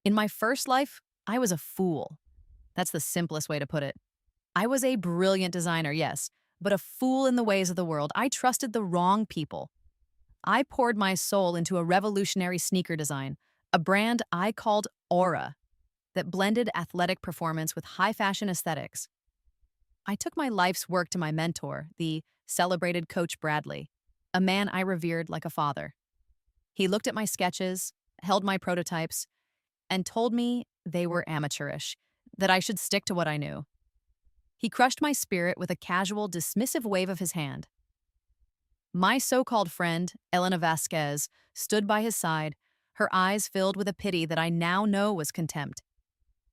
In my first life, I was a fool. That's the simplest way to put it. I was a brilliant designer, yes, but a fool in the ways of the world. I trusted the wrong people. I poured my soul into a revolutionary sneaker design, a brand I called Aura, that blended athletic performance with high fashion aesthetics. I took my life's work to my mentor, the celebrated Coach Bradley, a man I revered like a father. He looked at my sketches, held my prototypes, and told me they were amateurish, that I should stick to what I knew. He crushed my spirit with a casual, dismissive wave of his hand. My so-called friend, Elena Vasquez, stood by his side, her eyes filled with a pity that I now know was contempt.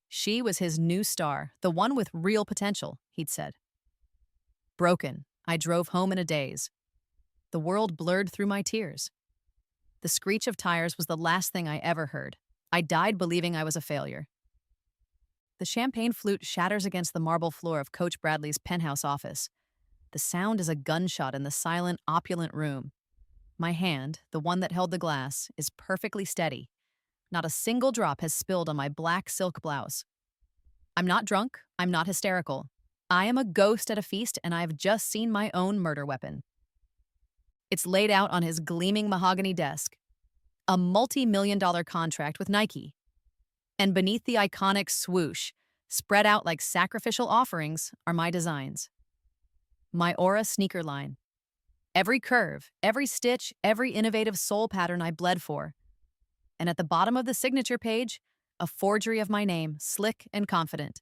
She was his new star, the one with real potential, he'd said. Broken, I drove home in a daze. The world blurred through my tears. The screech of tires was the last thing I ever heard. I died believing I was a failure. The champagne flute shatters against the marble floor of Coach Bradley's penthouse office. The sound is a gunshot in the silent, opulent room. My hand, the one that held the glass, is perfectly steady. Not a single drop has spilled on my black silk blouse. I'm not drunk, I'm not hysterical. I am a ghost at a feast, and I've just seen my own murder weapon. It's laid out on his gleaming mahogany desk. A multi-million-dollar contract with Nike. And beneath the iconic swoosh, spread out like sacrificial offerings, are my designs. My Aura sneaker line. Every curve, every stitch, every innovative sole pattern I bled for. And at the bottom of the signature page, a forgery of my name, slick and confident.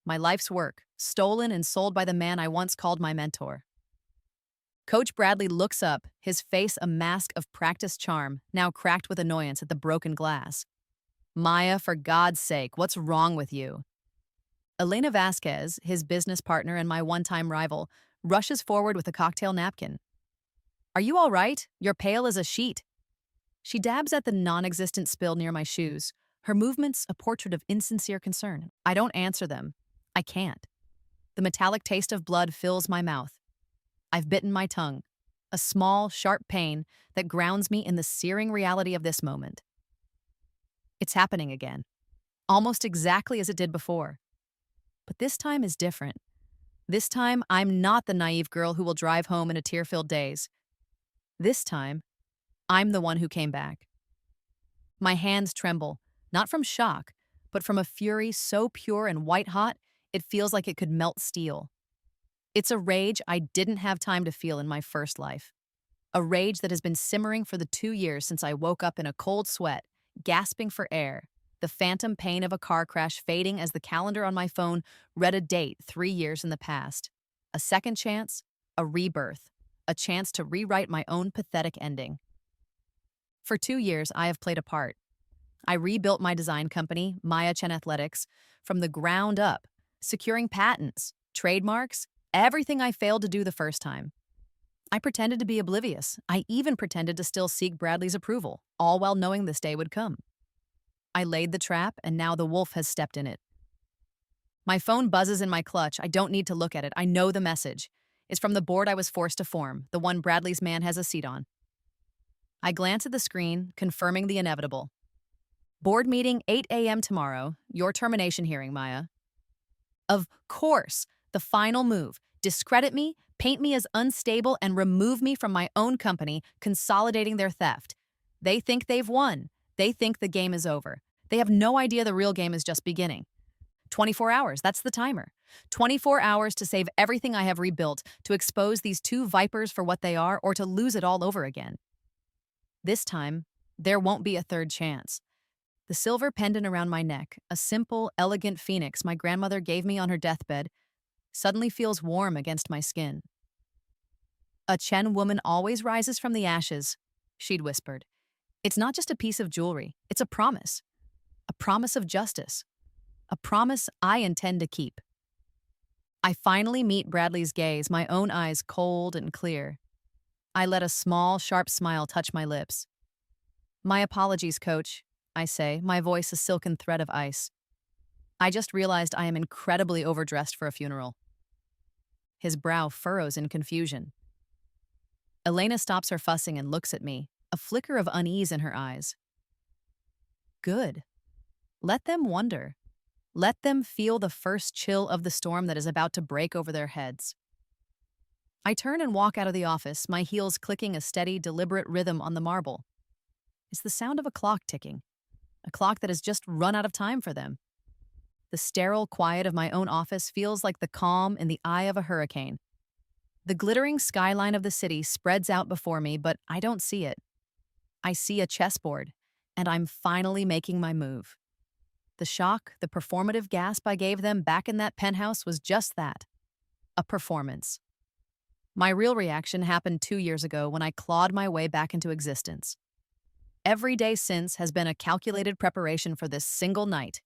My life's work, stolen and sold by the man I once called my mentor. Coach Bradley looks up, his face a mask of practiced charm, now cracked with annoyance at the broken glass. Maya, for God's sake, what's wrong with you? Elena Vasquez, his business partner and my one-time rival, rushes forward with a cocktail napkin. Are you all right? You're pale as a sheet. She dabs at the non-existent spill near my shoes, her movements a portrait of insincere concern. I don't answer them. I can't. The metallic taste of blood fills my mouth. I've bitten my tongue, a small, sharp pain that grounds me in the searing reality of this moment. It's happening again, almost exactly as it did before. But this time is different. This time, I'm not the naive girl who will drive home in a tear-filled daze. This time, I'm the one who came back. My hands tremble, not from shock, but from a fury so pure and white-hot, it feels like it could melt steel. It's a rage I didn't have time to feel in my first life. A rage that has been simmering for the 2 years since I woke up in a cold sweat, gasping for air, the phantom pain of a car crash fading as the calendar on my phone read a date 3 years in the past. A second chance, a rebirth, a chance to rewrite my own pathetic ending. For 2 years, I have played a part. I rebuilt my design company, Maya Chen Athletics, from the ground up, securing patents, trademarks, everything I failed to do the first time. I pretended to be oblivious. I even pretended to still seek Bradley's approval, all while knowing this day would come. I laid the trap, and now the wolf has stepped in it. My phone buzzes in my clutch. I don't need to look at it. I know the message. It's from the board I was forced to form, the one Bradley's man has a seat on. I glance at the screen, confirming the inevitable. Board meeting 8 a.m. tomorrow. Your termination hearing, Maya. Of course, the final move. Discredit me, paint me as unstable, and remove me from my own company, consolidating their theft. They think they've won. They think the game is over. They have no idea the real game is just beginning. 24 hours, that's the timer. 24 hours to save everything I have rebuilt, to expose these two vipers for what they are, or to lose it all over again. This time, there won't be a third chance. The silver pendant around my neck, a simple, elegant phoenix my grandmother gave me on her deathbed, suddenly feels warm against my skin. A Chen woman always rises from the ashes, she'd whispered. It's not just a piece of jewelry, it's a promise of justice, a promise I intend to keep. I finally meet Bradley's gaze, my own eyes cold and clear. I let a small, sharp smile touch my lips. My apologies, Coach, I say, my voice a silken thread of ice. I just realized I am incredibly overdressed for a funeral. His brow furrows in confusion. Elena stops her fussing and looks at me, a flicker of unease in her eyes. Good. Let them wonder. Let them feel the first chill of the storm that is about to break over their heads. I turn and walk out of the office, my heels clicking a steady, deliberate rhythm on the marble. It's the sound of a clock ticking, a clock that has just run out of time for them. The sterile quiet of my own office feels like the calm in the eye of a hurricane. The glittering skyline of the city spreads out before me, but I don't see it. I see a chessboard, and I'm finally making my move. The shock, the performative gasp I gave them back in that penthouse was just that, a performance. My real reaction happened 2 years ago when I clawed my way back into existence. Every day since has been a calculated preparation for this single night.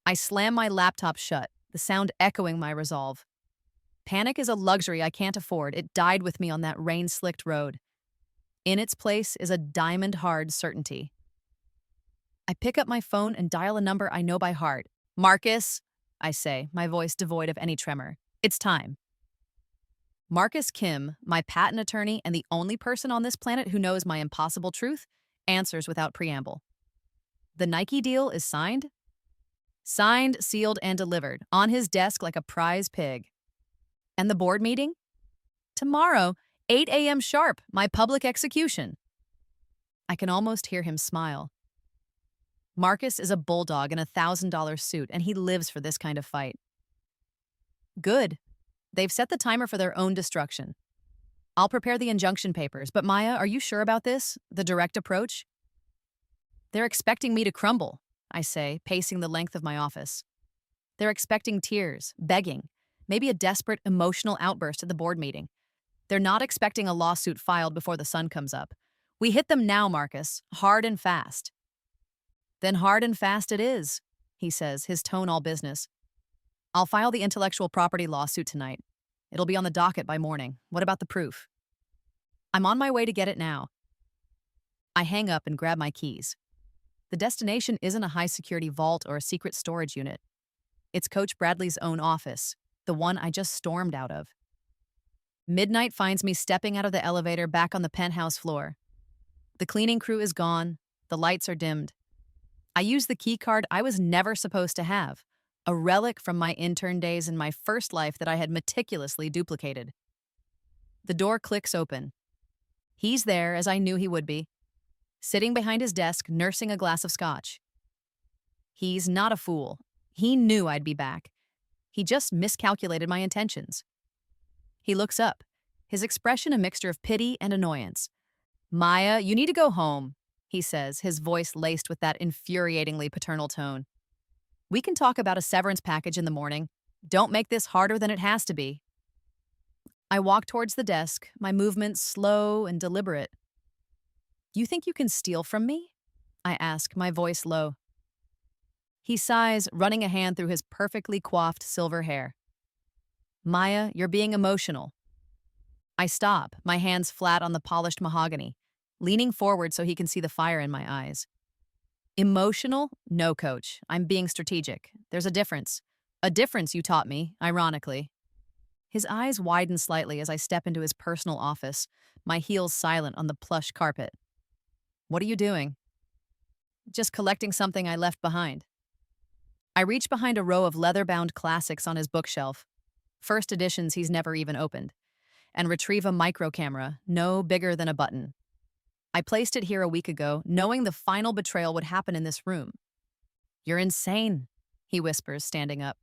I slam my laptop shut, the sound echoing my resolve. Panic is a luxury I can't afford. It died with me on that rain-slicked road. In its place is a diamond-hard certainty. I pick up my phone and dial a number I know by heart. "Marcus," I say, my voice devoid of any tremor. "It's time." Marcus Kim, my patent attorney and the only person on this planet who knows my impossible truth, answers without preamble. "The Nike deal is signed?" "Signed, sealed, and delivered, on his desk like a prize pig." "And the board meeting?" "Tomorrow, 8 a.m. sharp, my public execution." I can almost hear him smile. Marcus is a bulldog in a $1,000 suit, and he lives for this kind of fight. Good. They've set the timer for their own destruction. I'll prepare the injunction papers, but Maya, are you sure about this? The direct approach? "They're expecting me to crumble," I say, pacing the length of my office. "They're expecting tears, begging, maybe a desperate emotional outburst at the board meeting. They're not expecting a lawsuit filed before the sun comes up. We hit them now, Marcus, hard and fast." "Then hard and fast it is," he says, his tone all business. "I'll file the intellectual property lawsuit tonight. It'll be on the docket by morning. What about the proof?" "I'm on my way to get it now." I hang up and grab my keys. The destination isn't a high-security vault or a secret storage unit. It's Coach Bradley's own office, the one I just stormed out of. Midnight finds me stepping out of the elevator back on the penthouse floor. The cleaning crew is gone. The lights are dimmed. I use the key card I was never supposed to have, a relic from my intern days in my first life that I had meticulously duplicated. The door clicks open. He's there, as I knew he would be, sitting behind his desk, nursing a glass of scotch. He's not a fool. He knew I'd be back. He just miscalculated my intentions. He looks up, his expression a mixture of pity and annoyance. "Maya, you need to go home," he says, his voice laced with that infuriatingly paternal tone. "We can talk about a severance package in the morning. Don't make this harder than it has to be." I walk towards the desk, my movements slow and deliberate. "You think you can steal from me?" I ask, my voice low. He sighs, running a hand through his perfectly coiffed silver hair. "Maya, you're being emotional." I stop, my hands flat on the polished mahogany, leaning forward so he can see the fire in my eyes. "Emotional? No, coach. I'm being strategic. There's a difference. A difference you taught me, ironically." His eyes widen slightly as I step into his personal office, my heels silent on the plush carpet. "What are you doing?" "Just collecting something I left behind." I reach behind a row of leather-bound classics on his bookshelf, first editions he's never even opened, and retrieve a micro camera, no bigger than a button. I placed it here a week ago, knowing the final betrayal would happen in this room. "You're insane," he whispers, standing up.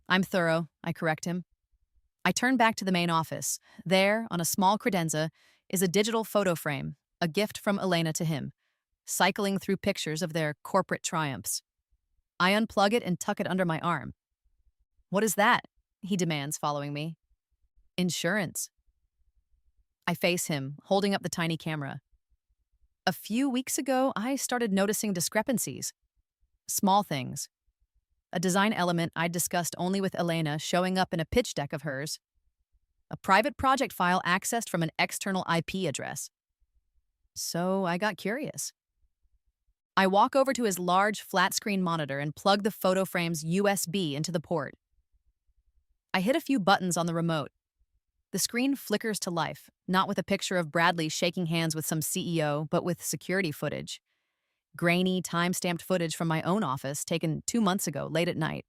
"I'm thorough," I correct him. I turn back to the main office. There, on a small credenza, is a digital photo frame, a gift from Elena to him, cycling through pictures of their corporate triumphs. I unplug it and tuck it under my arm. "What is that?" he demands, following me. "Insurance." I face him, holding up the tiny camera. A few weeks ago, I started noticing discrepancies. Small things. A design element I'd discussed only with Elena showing up in a pitch deck of hers. A private project file accessed from an external IP address. So I got curious. I walk over to his large flat-screen monitor and plug the photo frame's USB into the port. I hit a few buttons on the remote. The screen flickers to life, not with a picture of Bradley shaking hands with some CEO, but with security footage. grainy, time-stamped footage from my own office taken 2 months ago, late at night.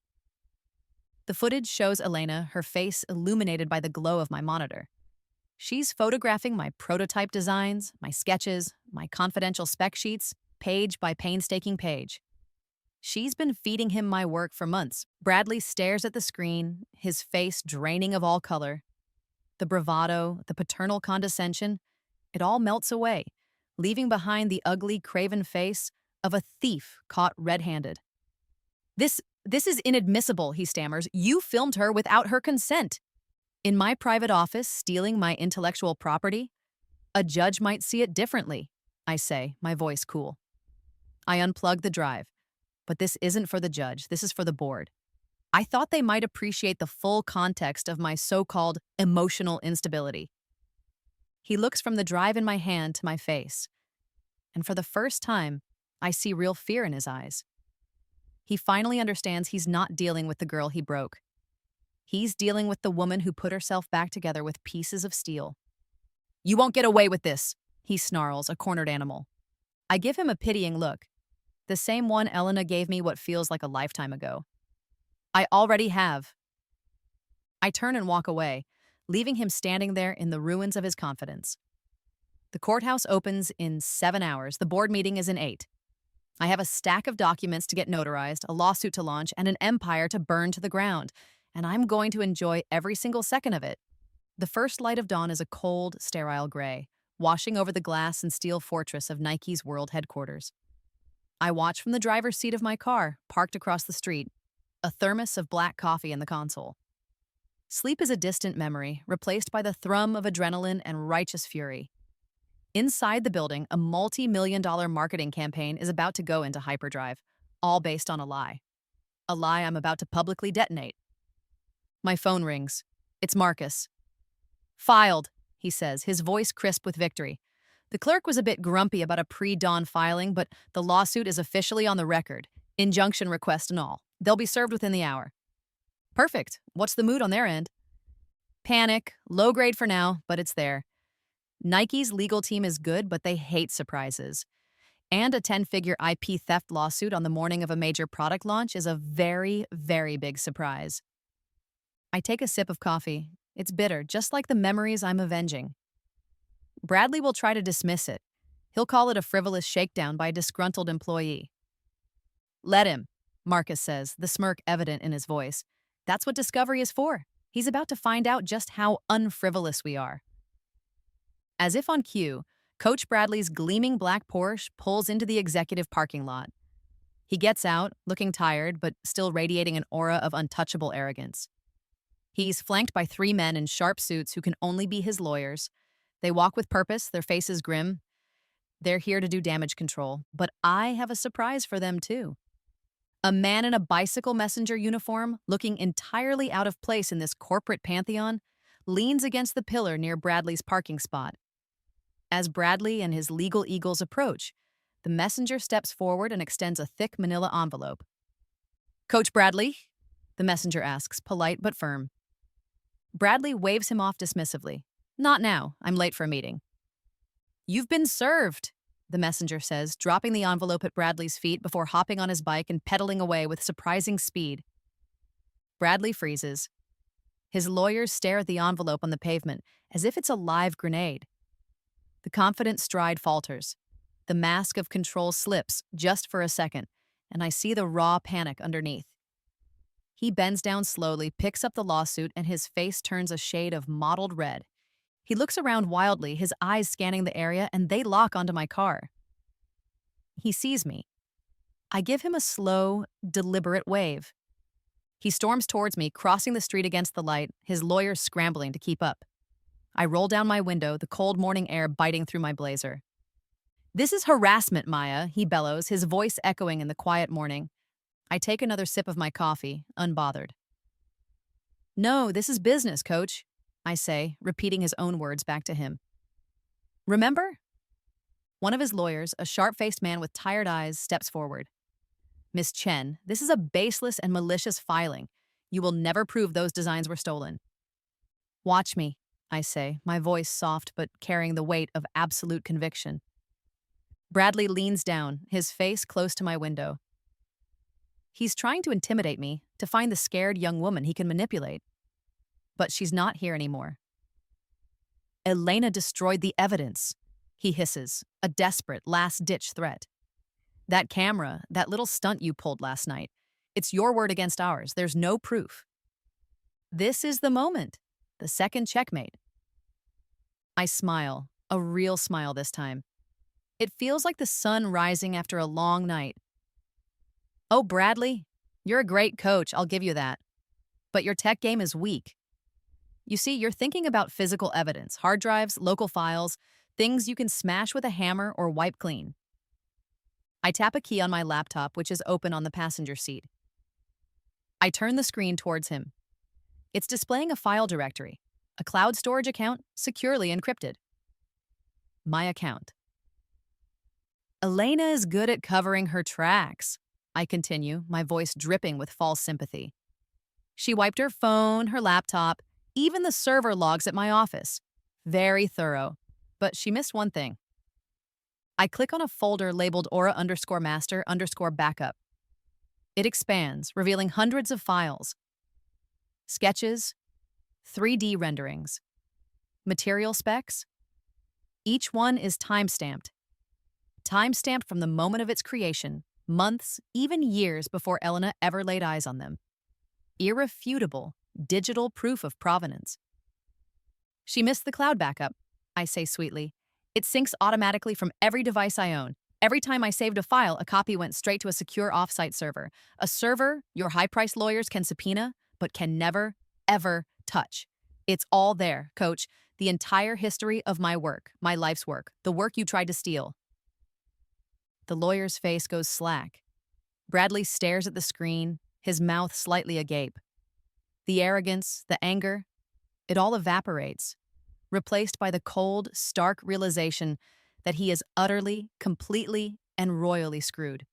The footage shows Elena, her face illuminated by the glow of my monitor. She's photographing my prototype designs, my sketches, my confidential spec sheets, page by painstaking page. She's been feeding him my work for months. Bradley stares at the screen, his face draining of all color. The bravado, the paternal condescension, it all melts away, leaving behind the ugly, craven face of a thief caught red-handed. This is inadmissible, he stammers. You filmed her without her consent. In my private office, stealing my intellectual property? A judge might see it differently, I say, my voice cool. I unplug the drive. But this isn't for the judge, this is for the board. I thought they might appreciate the full context of my so-called emotional instability. He looks from the drive in my hand to my face. And for the first time, I see real fear in his eyes. He finally understands he's not dealing with the girl he broke. He's dealing with the woman who put herself back together with pieces of steel. You won't get away with this, he snarls, a cornered animal. I give him a pitying look, the same one Elena gave me what feels like a lifetime ago. I already have. I turn and walk away, leaving him standing there in the ruins of his confidence. The courthouse opens in 7 hours. The board meeting is in 8. I have a stack of documents to get notarized, a lawsuit to launch, and an empire to burn to the ground, and I'm going to enjoy every single second of it. The first light of dawn is a cold, sterile gray, washing over the glass and steel fortress of Nike's world headquarters. I watch from the driver's seat of my car, parked across the street, a thermos of black coffee in the console. Sleep is a distant memory, replaced by the thrum of adrenaline and righteous fury. Inside the building, a multi-million-dollar marketing campaign is about to go into hyperdrive, all based on a lie. A lie I'm about to publicly detonate. My phone rings. It's Marcus. Filed, he says, his voice crisp with victory. The clerk was a bit grumpy about a pre-dawn filing, but the lawsuit is officially on the record. Injunction request and all. They'll be served within the hour. Perfect. What's the mood on their end? Panic. Low grade for now, but it's there. Nike's legal team is good, but they hate surprises. And a 10-figure IP theft lawsuit on the morning of a major product launch is a very, very big surprise. I take a sip of coffee. It's bitter, just like the memories I'm avenging. Bradley will try to dismiss it. He'll call it a frivolous shakedown by a disgruntled employee. Let him, Marcus says, the smirk evident in his voice. That's what discovery is for. He's about to find out just how unfrivolous we are. As if on cue, Coach Bradley's gleaming black Porsche pulls into the executive parking lot. He gets out, looking tired, but still radiating an aura of untouchable arrogance. He's flanked by 3 men in sharp suits who can only be his lawyers. They walk with purpose, their faces grim. They're here to do damage control, but I have a surprise for them too. A man in a bicycle messenger uniform, looking entirely out of place in this corporate pantheon, leans against the pillar near Bradley's parking spot. As Bradley and his legal eagles approach, the messenger steps forward and extends a thick manila envelope. Coach Bradley? The messenger asks, polite but firm. Bradley waves him off dismissively. Not now. I'm late for a meeting. You've been served, the messenger says, dropping the envelope at Bradley's feet before hopping on his bike and pedaling away with surprising speed. Bradley freezes. His lawyers stare at the envelope on the pavement as if it's a live grenade. The confident stride falters. The mask of control slips just for a second, and I see the raw panic underneath. He bends down slowly, picks up the lawsuit, and his face turns a shade of mottled red. He looks around wildly, his eyes scanning the area, and they lock onto my car. He sees me. I give him a slow, deliberate wave. He storms towards me, crossing the street against the light, his lawyers scrambling to keep up. I roll down my window, the cold morning air biting through my blazer. This is harassment, Maya, he bellows, his voice echoing in the quiet morning. I take another sip of my coffee, unbothered. No, this is business, Coach, I say, repeating his own words back to him. Remember? One of his lawyers, a sharp-faced man with tired eyes, steps forward. Miss Chen, this is a baseless and malicious filing. You will never prove those designs were stolen. Watch me, I say, my voice soft but carrying the weight of absolute conviction. Bradley leans down, his face close to my window. He's trying to intimidate me, to find the scared young woman he can manipulate. But she's not here anymore. Elena destroyed the evidence, he hisses, a desperate, last-ditch threat. That camera, that little stunt you pulled last night, it's your word against ours. There's no proof. This is the moment, the second checkmate. I smile, a real smile this time. It feels like the sun rising after a long night. Oh, Bradley, you're a great coach, I'll give you that. But your tech game is weak. You see, you're thinking about physical evidence, hard drives, local files, things you can smash with a hammer or wipe clean. I tap a key on my laptop, which is open on the passenger seat. I turn the screen towards him. It's displaying a file directory, a cloud storage account securely encrypted. My account. Elena is good at covering her tracks, I continue, my voice dripping with false sympathy. She wiped her phone, her laptop, even the server logs at my office. Very thorough. But she missed one thing. I click on a folder labeled aura_master_backup. It expands, revealing hundreds of files. Sketches, 3D renderings, material specs. Each one is time-stamped. Time-stamped from the moment of its creation, months, even years before Elena ever laid eyes on them. Irrefutable, digital proof of provenance. She missed the cloud backup, I say sweetly. It syncs automatically from every device I own. Every time I saved a file, a copy went straight to a secure offsite server. A server your high-priced lawyers can subpoena, but can never, ever touch. It's all there, Coach. The entire history of my work, my life's work, the work you tried to steal. The lawyer's face goes slack. Bradley stares at the screen, his mouth slightly agape. The arrogance, the anger, it all evaporates, replaced by the cold, stark realization that he is utterly, completely, and royally screwed.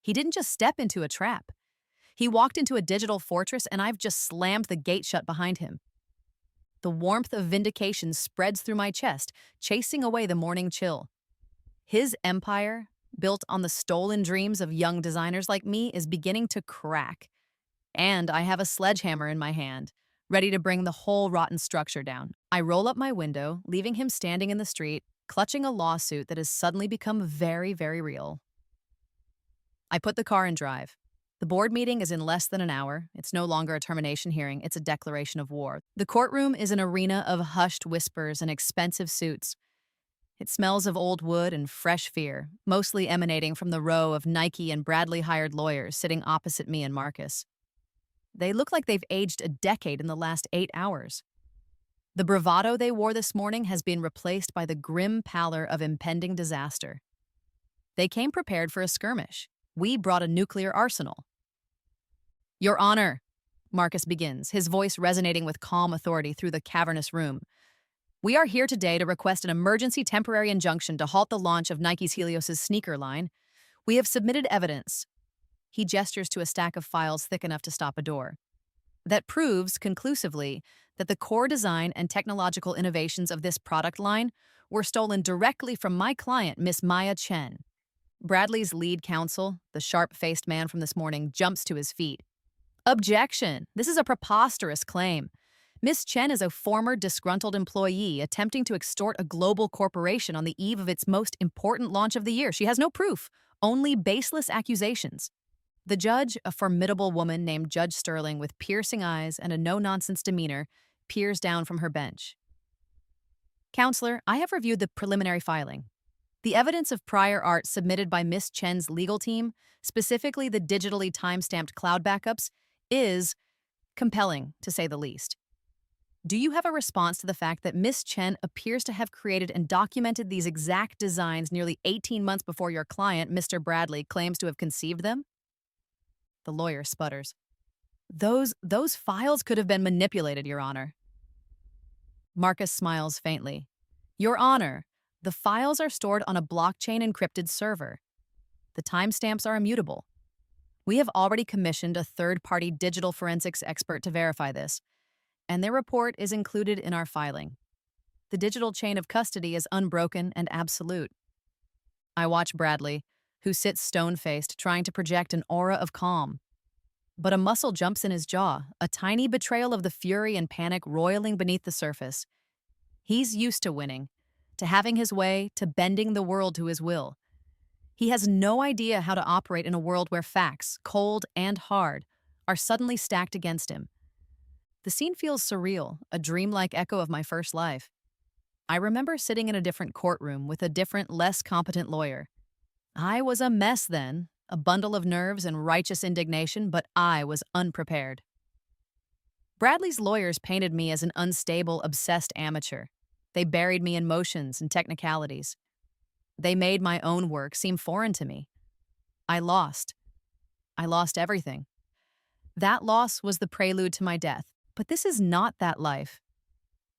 He didn't just step into a trap. He walked into a digital fortress, and I've just slammed the gate shut behind him. The warmth of vindication spreads through my chest, chasing away the morning chill. His empire, built on the stolen dreams of young designers like me, is beginning to crack. And I have a sledgehammer in my hand, ready to bring the whole rotten structure down. I roll up my window, leaving him standing in the street, clutching a lawsuit that has suddenly become very, very real. I put the car in drive. The board meeting is in less than an hour. It's no longer a termination hearing, it's a declaration of war. The courtroom is an arena of hushed whispers and expensive suits. It smells of old wood and fresh fear, mostly emanating from the row of Nike and Bradley-hired lawyers sitting opposite me and Marcus. They look like they've aged a decade in the last 8 hours. The bravado they wore this morning has been replaced by the grim pallor of impending disaster. They came prepared for a skirmish. We brought a nuclear arsenal. Your Honor, Marcus begins, his voice resonating with calm authority through the cavernous room. We are here today to request an emergency temporary injunction to halt the launch of Nike's Helios's sneaker line. We have submitted evidence. He gestures to a stack of files thick enough to stop a door. That proves, conclusively, that the core design and technological innovations of this product line were stolen directly from my client, Miss Maya Chen. Bradley's lead counsel, the sharp-faced man from this morning, jumps to his feet. Objection! This is a preposterous claim. Miss Chen is a former disgruntled employee attempting to extort a global corporation on the eve of its most important launch of the year. She has no proof, only baseless accusations. The judge, a formidable woman named Judge Sterling with piercing eyes and a no-nonsense demeanor, peers down from her bench. Counselor, I have reviewed the preliminary filing. The evidence of prior art submitted by Miss Chen's legal team, specifically the digitally time-stamped cloud backups, is compelling, to say the least. Do you have a response to the fact that Miss Chen appears to have created and documented these exact designs nearly 18 months before your client, Mr. Bradley, claims to have conceived them? The lawyer sputters. Those files could have been manipulated, Your Honor. Marcus smiles faintly. Your Honor, the files are stored on a blockchain encrypted server. The timestamps are immutable. We have already commissioned a third-party digital forensics expert to verify this, and their report is included in our filing. The digital chain of custody is unbroken and absolute. I watch Bradley, who sits stone-faced, trying to project an aura of calm. But a muscle jumps in his jaw, a tiny betrayal of the fury and panic roiling beneath the surface. He's used to winning, to having his way, to bending the world to his will. He has no idea how to operate in a world where facts, cold and hard, are suddenly stacked against him. The scene feels surreal, a dreamlike echo of my first life. I remember sitting in a different courtroom with a different, less competent lawyer. I was a mess then, a bundle of nerves and righteous indignation, but I was unprepared. Bradley's lawyers painted me as an unstable, obsessed amateur. They buried me in motions and technicalities. They made my own work seem foreign to me. I lost. I lost everything. That loss was the prelude to my death. But this is not that life.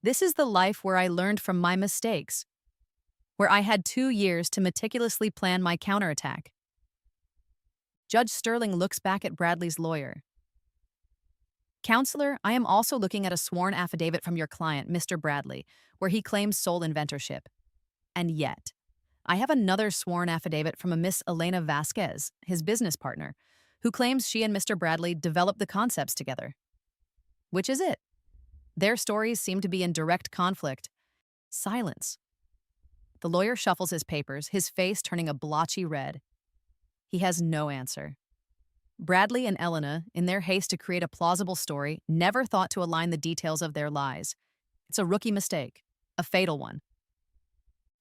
This is the life where I learned from my mistakes, where I had 2 years to meticulously plan my counterattack. Judge Sterling looks back at Bradley's lawyer. Counselor, I am also looking at a sworn affidavit from your client, Mr. Bradley, where he claims sole inventorship. And yet, I have another sworn affidavit from a Miss Elena Vasquez, his business partner, who claims she and Mr. Bradley developed the concepts together. Which is it? Their stories seem to be in direct conflict. Silence. The lawyer shuffles his papers, his face turning a blotchy red. He has no answer. Bradley and Elena, in their haste to create a plausible story, never thought to align the details of their lies. It's a rookie mistake, a fatal one.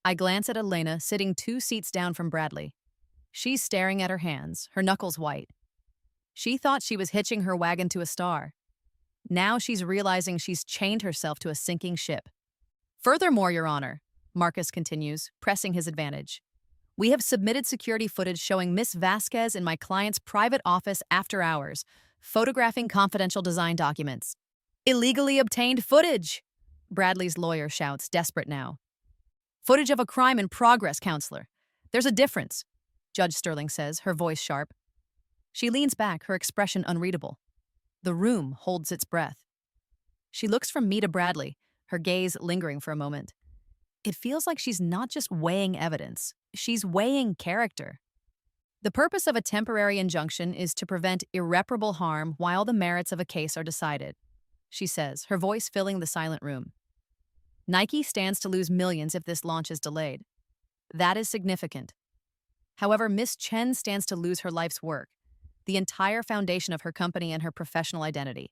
I glance at Elena, sitting 2 seats down from Bradley. She's staring at her hands, her knuckles white. She thought she was hitching her wagon to a star. Now she's realizing she's chained herself to a sinking ship. Furthermore, Your Honor, Marcus continues, pressing his advantage, we have submitted security footage showing Miss Vasquez in my client's private office after hours, photographing confidential design documents. Illegally obtained footage! Bradley's lawyer shouts, desperate now. Footage of a crime in progress, counselor. There's a difference, Judge Sterling says, her voice sharp. She leans back, her expression unreadable. The room holds its breath. She looks from me to Bradley, her gaze lingering for a moment. It feels like she's not just weighing evidence, she's weighing character. The purpose of a temporary injunction is to prevent irreparable harm while the merits of a case are decided, she says, her voice filling the silent room. Nike stands to lose millions if this launch is delayed. That is significant. However, Miss Chen stands to lose her life's work, the entire foundation of her company and her professional identity.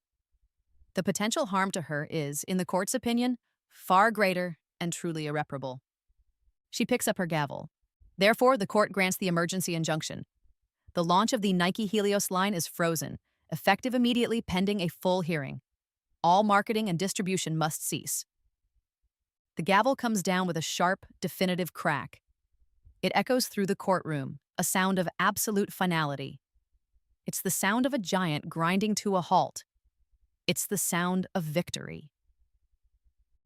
The potential harm to her is, in the court's opinion, far greater and truly irreparable. She picks up her gavel. Therefore, the court grants the emergency injunction. The launch of the Nike Helios line is frozen, effective immediately pending a full hearing. All marketing and distribution must cease. The gavel comes down with a sharp, definitive crack. It echoes through the courtroom, a sound of absolute finality. It's the sound of a giant grinding to a halt. It's the sound of victory.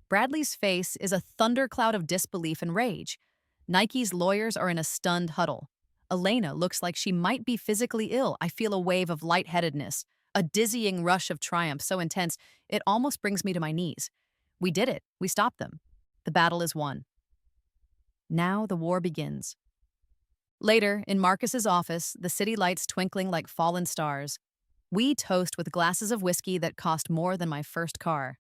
Bradley's face is a thundercloud of disbelief and rage. Nike's lawyers are in a stunned huddle. Elena looks like she might be physically ill. I feel a wave of lightheadedness, a dizzying rush of triumph so intense it almost brings me to my knees. We did it. We stopped them. The battle is won. Now the war begins. Later, in Marcus's office, the city lights twinkling like fallen stars. We toast with glasses of whiskey that cost more than my first car.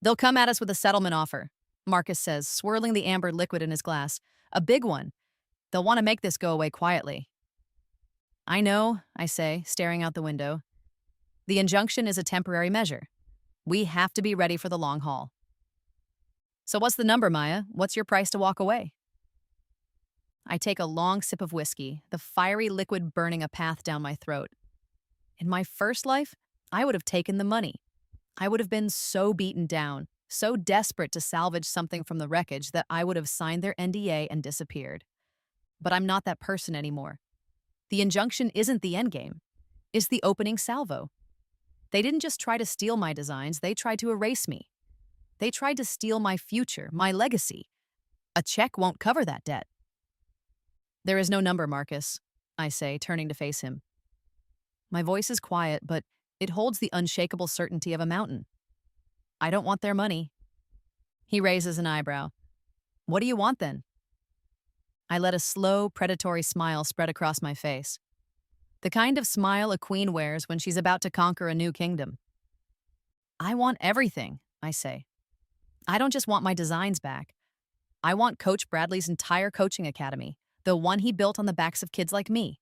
They'll come at us with a settlement offer, Marcus says, swirling the amber liquid in his glass. A big one. They'll want to make this go away quietly. I know, I say, staring out the window. The injunction is a temporary measure. We have to be ready for the long haul. So what's the number, Maya? What's your price to walk away? I take a long sip of whiskey, the fiery liquid burning a path down my throat. In my first life, I would have taken the money. I would have been so beaten down, so desperate to salvage something from the wreckage that I would have signed their NDA and disappeared. But I'm not that person anymore. The injunction isn't the endgame. It's the opening salvo. They didn't just try to steal my designs, they tried to erase me. They tried to steal my future, my legacy. A check won't cover that debt. There is no number, Marcus, I say, turning to face him. My voice is quiet, but it holds the unshakable certainty of a mountain. I don't want their money. He raises an eyebrow. What do you want then? I let a slow, predatory smile spread across my face. The kind of smile a queen wears when she's about to conquer a new kingdom. I want everything, I say. I don't just want my designs back. I want Coach Bradley's entire coaching academy, the one he built on the backs of kids like me.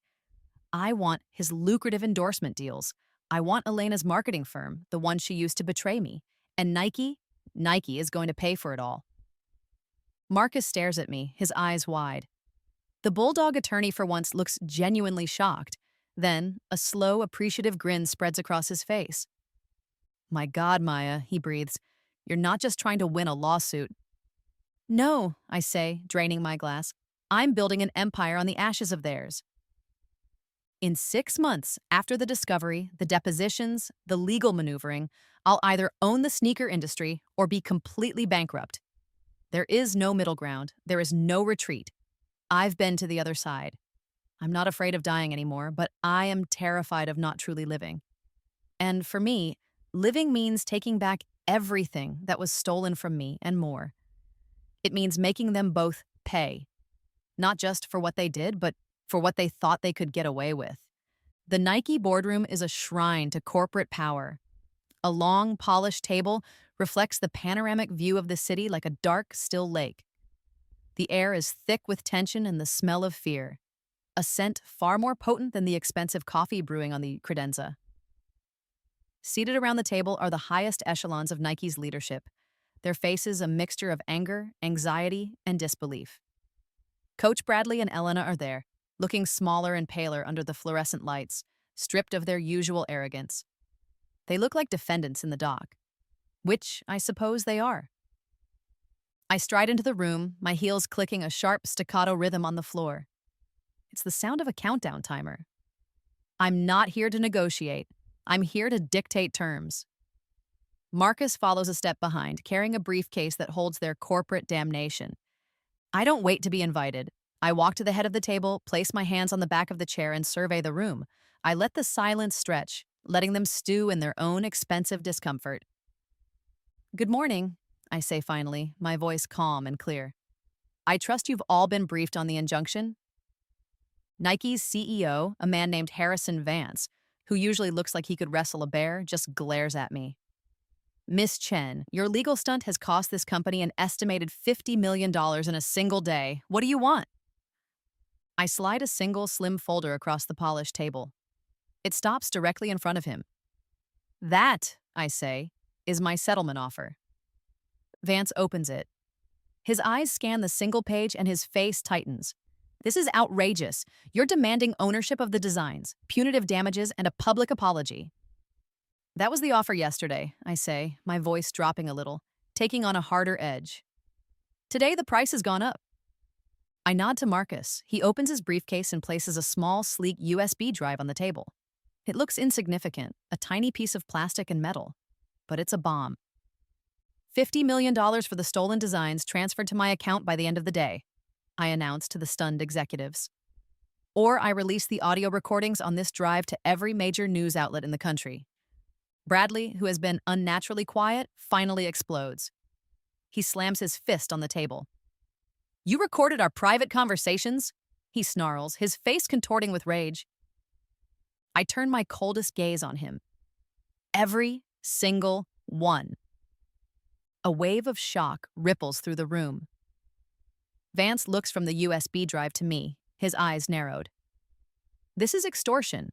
I want his lucrative endorsement deals. I want Elena's marketing firm, the one she used to betray me. And Nike is going to pay for it all. Marcus stares at me, his eyes wide. The bulldog attorney for once looks genuinely shocked. Then, a slow, appreciative grin spreads across his face. My God, Maya, he breathes. You're not just trying to win a lawsuit. No, I say, draining my glass. I'm building an empire on the ashes of theirs. In 6 months after the discovery, the depositions, the legal maneuvering, I'll either own the sneaker industry or be completely bankrupt. There is no middle ground. There is no retreat. I've been to the other side. I'm not afraid of dying anymore, but I am terrified of not truly living. And for me, living means taking back everything that was stolen from me and more. It means making them both pay, not just for what they did, but for what they thought they could get away with. The Nike boardroom is a shrine to corporate power. A long, polished table reflects the panoramic view of the city like a dark, still lake. The air is thick with tension and the smell of fear, a scent far more potent than the expensive coffee brewing on the credenza. Seated around the table are the highest echelons of Nike's leadership, their faces a mixture of anger, anxiety, and disbelief. Coach Bradley and Elena are there, looking smaller and paler under the fluorescent lights, stripped of their usual arrogance. They look like defendants in the dock, which I suppose they are. I stride into the room, my heels clicking a sharp staccato rhythm on the floor. It's the sound of a countdown timer. I'm not here to negotiate. I'm here to dictate terms. Marcus follows a step behind, carrying a briefcase that holds their corporate damnation. I don't wait to be invited. I walk to the head of the table, place my hands on the back of the chair, and survey the room. I let the silence stretch, letting them stew in their own expensive discomfort. Good morning, I say finally, my voice calm and clear. I trust you've all been briefed on the injunction? Nike's CEO, a man named Harrison Vance, who usually looks like he could wrestle a bear, just glares at me. Miss Chen, your legal stunt has cost this company an estimated $50 million in a single day. What do you want? I slide a single slim folder across the polished table. It stops directly in front of him. That, I say, is my settlement offer. Vance opens it. His eyes scan the single page and his face tightens. This is outrageous. You're demanding ownership of the designs, punitive damages, and a public apology. That was the offer yesterday, I say, my voice dropping a little, taking on a harder edge. Today, the price has gone up. I nod to Marcus. He opens his briefcase and places a small, sleek USB drive on the table. It looks insignificant, a tiny piece of plastic and metal, but it's a bomb. $50 million for the stolen designs transferred to my account by the end of the day, I announced to the stunned executives. Or I release the audio recordings on this drive to every major news outlet in the country. Bradley, who has been unnaturally quiet, finally explodes. He slams his fist on the table. You recorded our private conversations? He snarls, his face contorting with rage. I turn my coldest gaze on him. Every single one. A wave of shock ripples through the room. Vance looks from the USB drive to me, his eyes narrowed. This is extortion.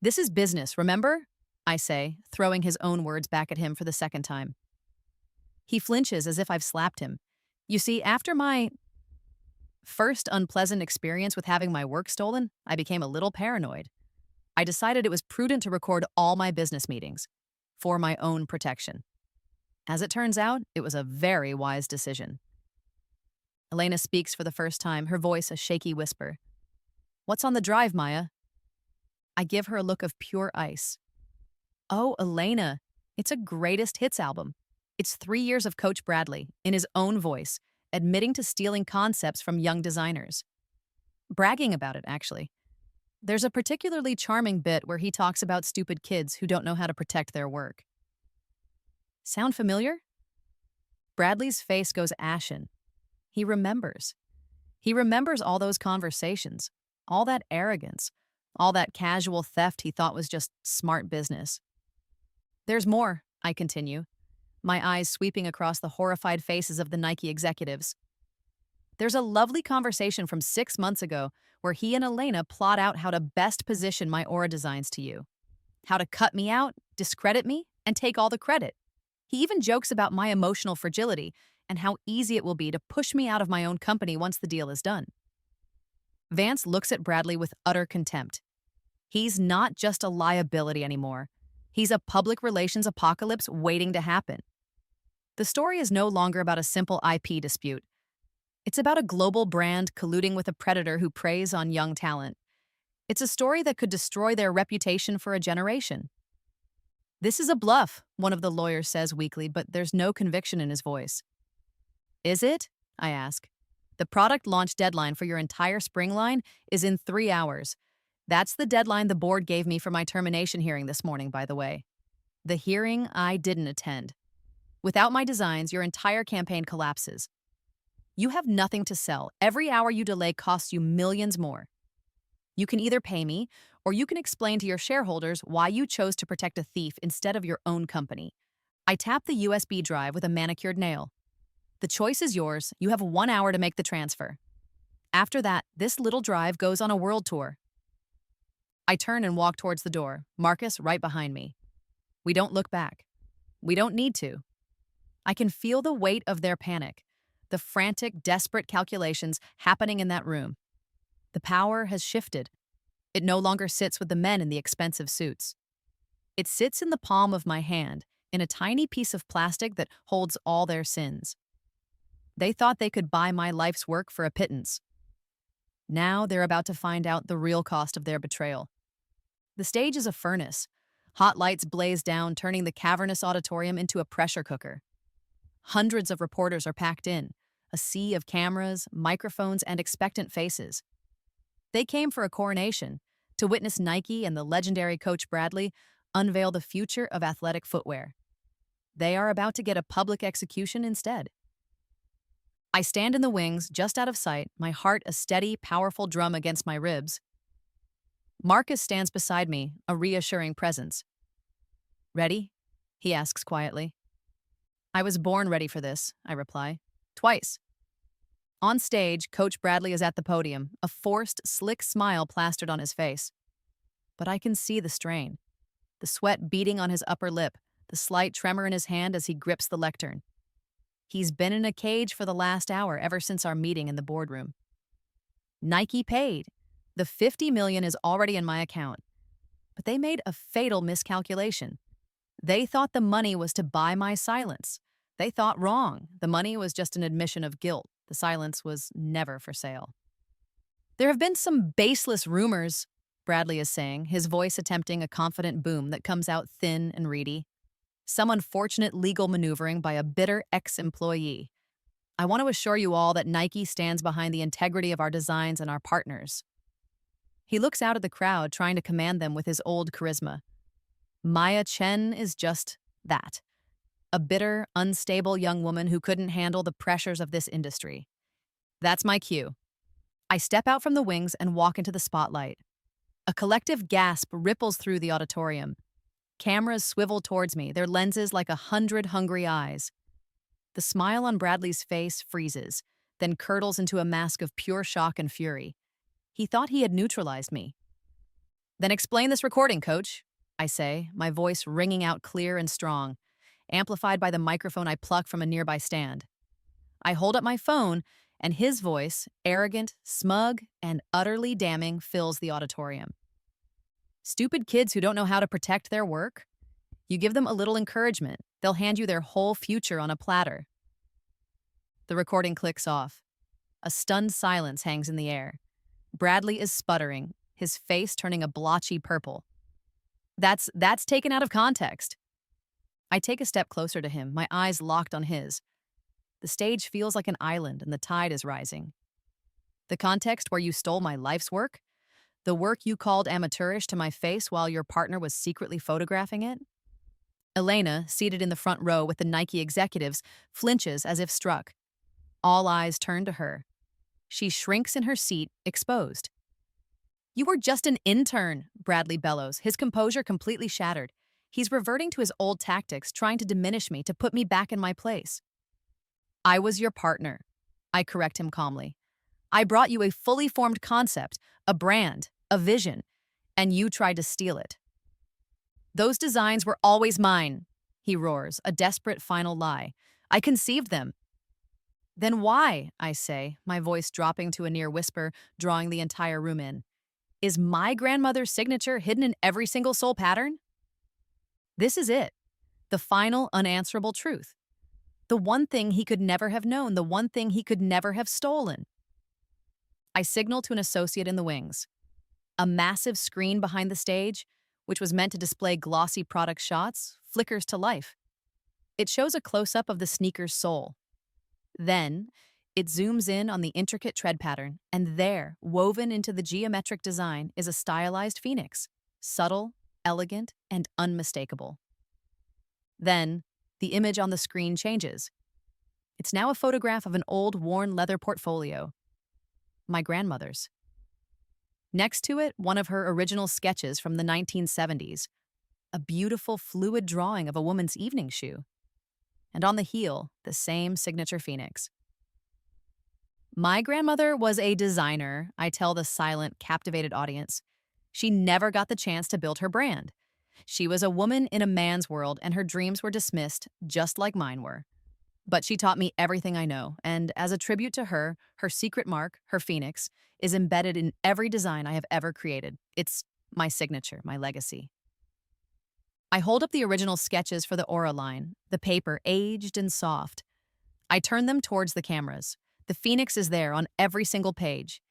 This is business, remember? I say, throwing his own words back at him for the second time. He flinches as if I've slapped him. You see, after my first unpleasant experience with having my work stolen, I became a little paranoid. I decided it was prudent to record all my business meetings for my own protection. As it turns out, it was a very wise decision. Elena speaks for the first time, her voice a shaky whisper. What's on the drive, Maya? I give her a look of pure ice. Oh, Elena, it's a greatest hits album. It's 3 years of Coach Bradley, in his own voice, admitting to stealing concepts from young designers. Bragging about it, actually. There's a particularly charming bit where he talks about stupid kids who don't know how to protect their work. Sound familiar? Bradley's face goes ashen. He remembers. He remembers all those conversations, all that arrogance, all that casual theft he thought was just smart business. There's more, I continue, my eyes sweeping across the horrified faces of the Nike executives. There's a lovely conversation from 6 months ago where he and Elena plot out how to best position my aura designs to you, how to cut me out, discredit me, and take all the credit. He even jokes about my emotional fragility and how easy it will be to push me out of my own company once the deal is done. Vance looks at Bradley with utter contempt. He's not just a liability anymore. He's a public relations apocalypse waiting to happen. The story is no longer about a simple IP dispute. It's about a global brand colluding with a predator who preys on young talent. It's a story that could destroy their reputation for a generation. This is a bluff, one of the lawyers says weakly, but there's no conviction in his voice. Is it? I ask. The product launch deadline for your entire spring line is in 3 hours. That's the deadline the board gave me for my termination hearing this morning, by the way. The hearing I didn't attend. Without my designs, your entire campaign collapses. You have nothing to sell. Every hour you delay costs you millions more. You can either pay me, or you can explain to your shareholders why you chose to protect a thief instead of your own company. I tap the USB drive with a manicured nail. The choice is yours. You have 1 hour to make the transfer. After that, this little drive goes on a world tour. I turn and walk towards the door, Marcus right behind me. We don't look back. We don't need to. I can feel the weight of their panic, the frantic, desperate calculations happening in that room. The power has shifted. It no longer sits with the men in the expensive suits. It sits in the palm of my hand, in a tiny piece of plastic that holds all their sins. They thought they could buy my life's work for a pittance. Now they're about to find out the real cost of their betrayal. The stage is a furnace. Hot lights blaze down, turning the cavernous auditorium into a pressure cooker. Hundreds of reporters are packed in, a sea of cameras, microphones, and expectant faces. They came for a coronation, to witness Nike and the legendary Coach Bradley unveil the future of athletic footwear. They are about to get a public execution instead. I stand in the wings, just out of sight, my heart a steady, powerful drum against my ribs. Marcus stands beside me, a reassuring presence. Ready? He asks quietly. I was born ready for this, I reply. Twice. On stage, Coach Bradley is at the podium, a forced, slick smile plastered on his face. But I can see the strain. The sweat beading on his upper lip, the slight tremor in his hand as he grips the lectern. He's been in a cage for the last hour ever since our meeting in the boardroom. Nike paid. The $50 million is already in my account. But they made a fatal miscalculation. They thought the money was to buy my silence. They thought wrong. The money was just an admission of guilt. The silence was never for sale. There have been some baseless rumors, Bradley is saying, his voice attempting a confident boom that comes out thin and reedy. Some unfortunate legal maneuvering by a bitter ex-employee. I want to assure you all that Nike stands behind the integrity of our designs and our partners. He looks out at the crowd, trying to command them with his old charisma. Maya Chen is just that. A bitter, unstable young woman who couldn't handle the pressures of this industry. That's my cue. I step out from the wings and walk into the spotlight. A collective gasp ripples through the auditorium. Cameras swivel towards me, their lenses like 100 hungry eyes. The smile on Bradley's face freezes, then curdles into a mask of pure shock and fury. He thought he had neutralized me. Then explain this recording, Coach, I say, my voice ringing out clear and strong, amplified by the microphone I pluck from a nearby stand. I hold up my phone, and his voice, arrogant, smug, and utterly damning, fills the auditorium. Stupid kids who don't know how to protect their work? You give them a little encouragement, they'll hand you their whole future on a platter. The recording clicks off. A stunned silence hangs in the air. Bradley is sputtering, his face turning a blotchy purple. That's taken out of context. I take a step closer to him, my eyes locked on his. The stage feels like an island and the tide is rising. The context where you stole my life's work? The work you called amateurish to my face while your partner was secretly photographing it? Elena, seated in the front row with the Nike executives, flinches as if struck. All eyes turn to her. She shrinks in her seat, exposed. You were just an intern, Bradley bellows, his composure completely shattered. He's reverting to his old tactics, trying to diminish me, to put me back in my place. I was your partner, I correct him calmly. I brought you a fully formed concept, a brand, a vision, and you tried to steal it. Those designs were always mine, he roars, a desperate final lie. I conceived them. Then why, I say, my voice dropping to a near whisper, drawing the entire room in. Is my grandmother's signature hidden in every single soul pattern? This is it, the final unanswerable truth. The one thing he could never have known, the one thing he could never have stolen. I signal to an associate in the wings. A massive screen behind the stage, which was meant to display glossy product shots, flickers to life. It shows a close-up of the sneaker's sole. Then, it zooms in on the intricate tread pattern, and there, woven into the geometric design, is a stylized phoenix, subtle, elegant, and unmistakable. Then, the image on the screen changes. It's now a photograph of an old, worn leather portfolio. My grandmother's. Next to it, one of her original sketches from the 1970s, a beautiful, fluid drawing of a woman's evening shoe. And on the heel, the same signature phoenix. My grandmother was a designer, I tell the silent, captivated audience. She never got the chance to build her brand. She was a woman in a man's world, and her dreams were dismissed, just like mine were. But she taught me everything I know, and as a tribute to her, her secret mark, her phoenix, is embedded in every design I have ever created. It's my signature, my legacy. I hold up the original sketches for the Aura line, the paper aged and soft. I turn them towards the cameras. The phoenix is there on every single page.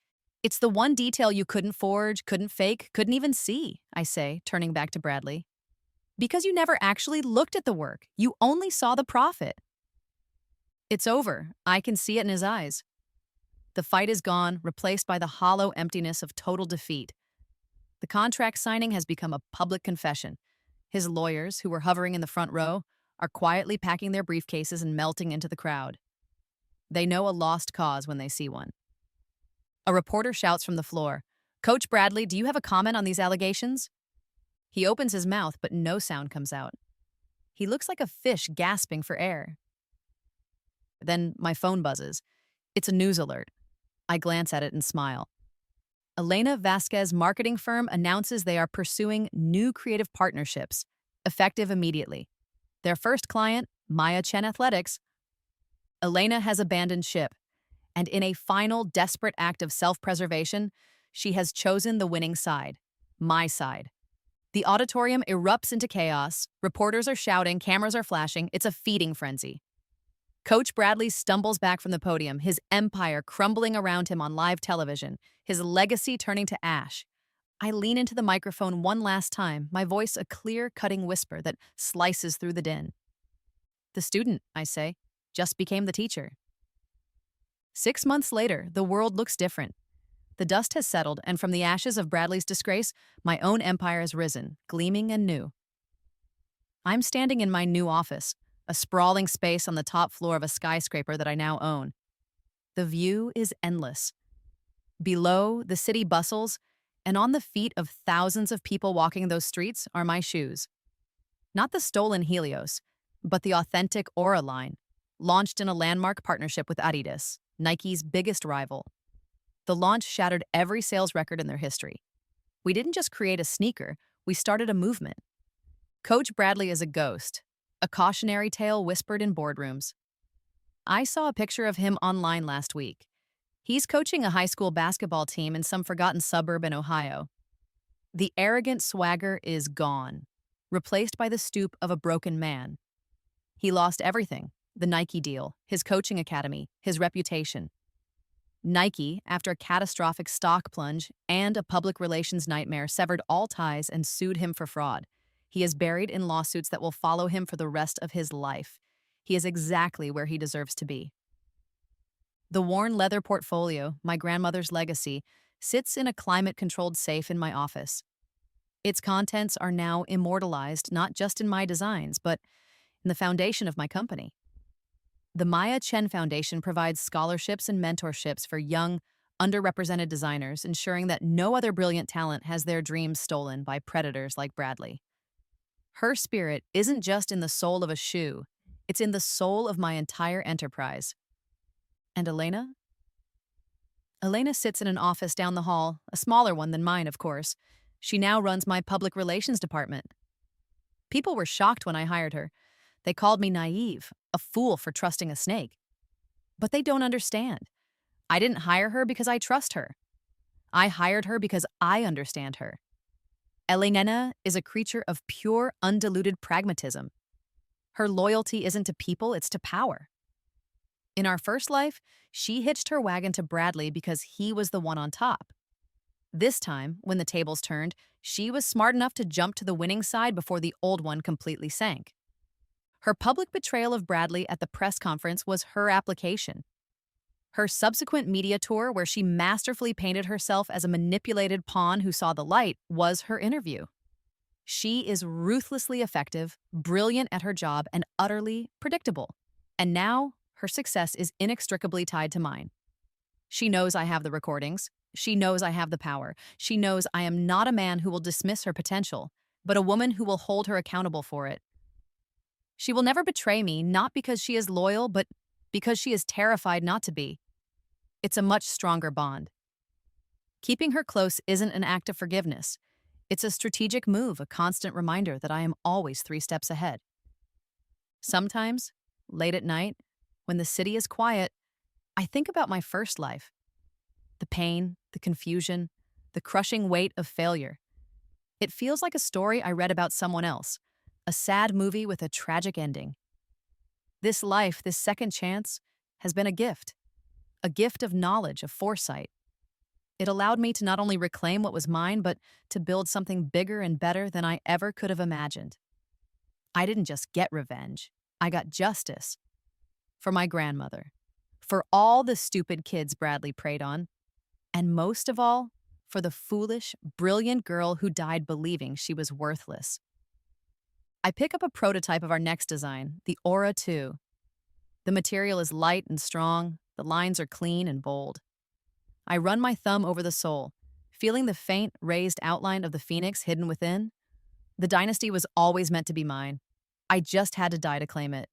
It's the one detail you couldn't forge, couldn't fake, couldn't even see, I say, turning back to Bradley. Because you never actually looked at the work. You only saw the profit. It's over. I can see it in his eyes. The fight is gone, replaced by the hollow emptiness of total defeat. The contract signing has become a public confession. His lawyers, who were hovering in the front row, are quietly packing their briefcases and melting into the crowd. They know a lost cause when they see one. A reporter shouts from the floor, "Coach Bradley, do you have a comment on these allegations?" He opens his mouth, but no sound comes out. He looks like a fish gasping for air. Then my phone buzzes. It's a news alert. I glance at it and smile. Elena Vasquez marketing firm announces they are pursuing new creative partnerships, effective immediately. Their first client, Maya Chen Athletics. Elena has abandoned ship, and in a final desperate act of self-preservation, she has chosen the winning side, my side. The auditorium erupts into chaos. Reporters are shouting, cameras are flashing. It's a feeding frenzy. Coach Bradley stumbles back from the podium, his empire crumbling around him on live television, his legacy turning to ash. I lean into the microphone one last time, my voice a clear, cutting whisper that slices through the din. The student, I say, just became the teacher. 6 months later, the world looks different. The dust has settled, and from the ashes of Bradley's disgrace, my own empire has risen, gleaming and new. I'm standing in my new office, a sprawling space on the top floor of a skyscraper that I now own. The view is endless. Below, the city bustles, and on the feet of thousands of people walking those streets are my shoes. Not the stolen Helios, but the authentic Aura line, launched in a landmark partnership with Adidas, Nike's biggest rival. The launch shattered every sales record in their history. We didn't just create a sneaker, we started a movement. Coach Bradley is a ghost, a cautionary tale whispered in boardrooms. I saw a picture of him online last week. He's coaching a high school basketball team in some forgotten suburb in Ohio. The arrogant swagger is gone, replaced by the stoop of a broken man. He lost everything, the Nike deal, his coaching academy, his reputation. Nike, after a catastrophic stock plunge and a public relations nightmare, severed all ties and sued him for fraud. He is buried in lawsuits that will follow him for the rest of his life. He is exactly where he deserves to be. The worn leather portfolio, my grandmother's legacy, sits in a climate-controlled safe in my office. Its contents are now immortalized not just in my designs, but in the foundation of my company. The Maya Chen Foundation provides scholarships and mentorships for young, underrepresented designers, ensuring that no other brilliant talent has their dreams stolen by predators like Bradley. Her spirit isn't just in the sole of a shoe, it's in the soul of my entire enterprise. And Elena? Elena sits in an office down the hall, a smaller one than mine, of course. She now runs my public relations department. People were shocked when I hired her. They called me naive, a fool for trusting a snake. But they don't understand. I didn't hire her because I trust her. I hired her because I understand her. Elena is a creature of pure, undiluted pragmatism. Her loyalty isn't to people, it's to power. In our first life, she hitched her wagon to Bradley because he was the one on top. This time, when the tables turned, she was smart enough to jump to the winning side before the old one completely sank. Her public betrayal of Bradley at the press conference was her application. Her subsequent media tour, where she masterfully painted herself as a manipulated pawn who saw the light, was her interview. She is ruthlessly effective, brilliant at her job, and utterly predictable. And now, her success is inextricably tied to mine. She knows I have the recordings. She knows I have the power. She knows I am not a man who will dismiss her potential, but a woman who will hold her accountable for it. She will never betray me, not because she is loyal, but because she is terrified not to be. It's a much stronger bond. Keeping her close isn't an act of forgiveness. It's a strategic move, a constant reminder that I am always 3 steps ahead. Sometimes, late at night, when the city is quiet, I think about my first life. The pain, the confusion, the crushing weight of failure. It feels like a story I read about someone else, a sad movie with a tragic ending. This life, this second chance, has been a gift of knowledge, of foresight. It allowed me to not only reclaim what was mine, but to build something bigger and better than I ever could have imagined. I didn't just get revenge, I got justice. For my grandmother, for all the stupid kids Bradley preyed on, and most of all, for the foolish, brilliant girl who died believing she was worthless. I pick up a prototype of our next design, the Aura 2. The material is light and strong, the lines are clean and bold. I run my thumb over the sole, feeling the faint, raised outline of the phoenix hidden within. The dynasty was always meant to be mine. I just had to die to claim it.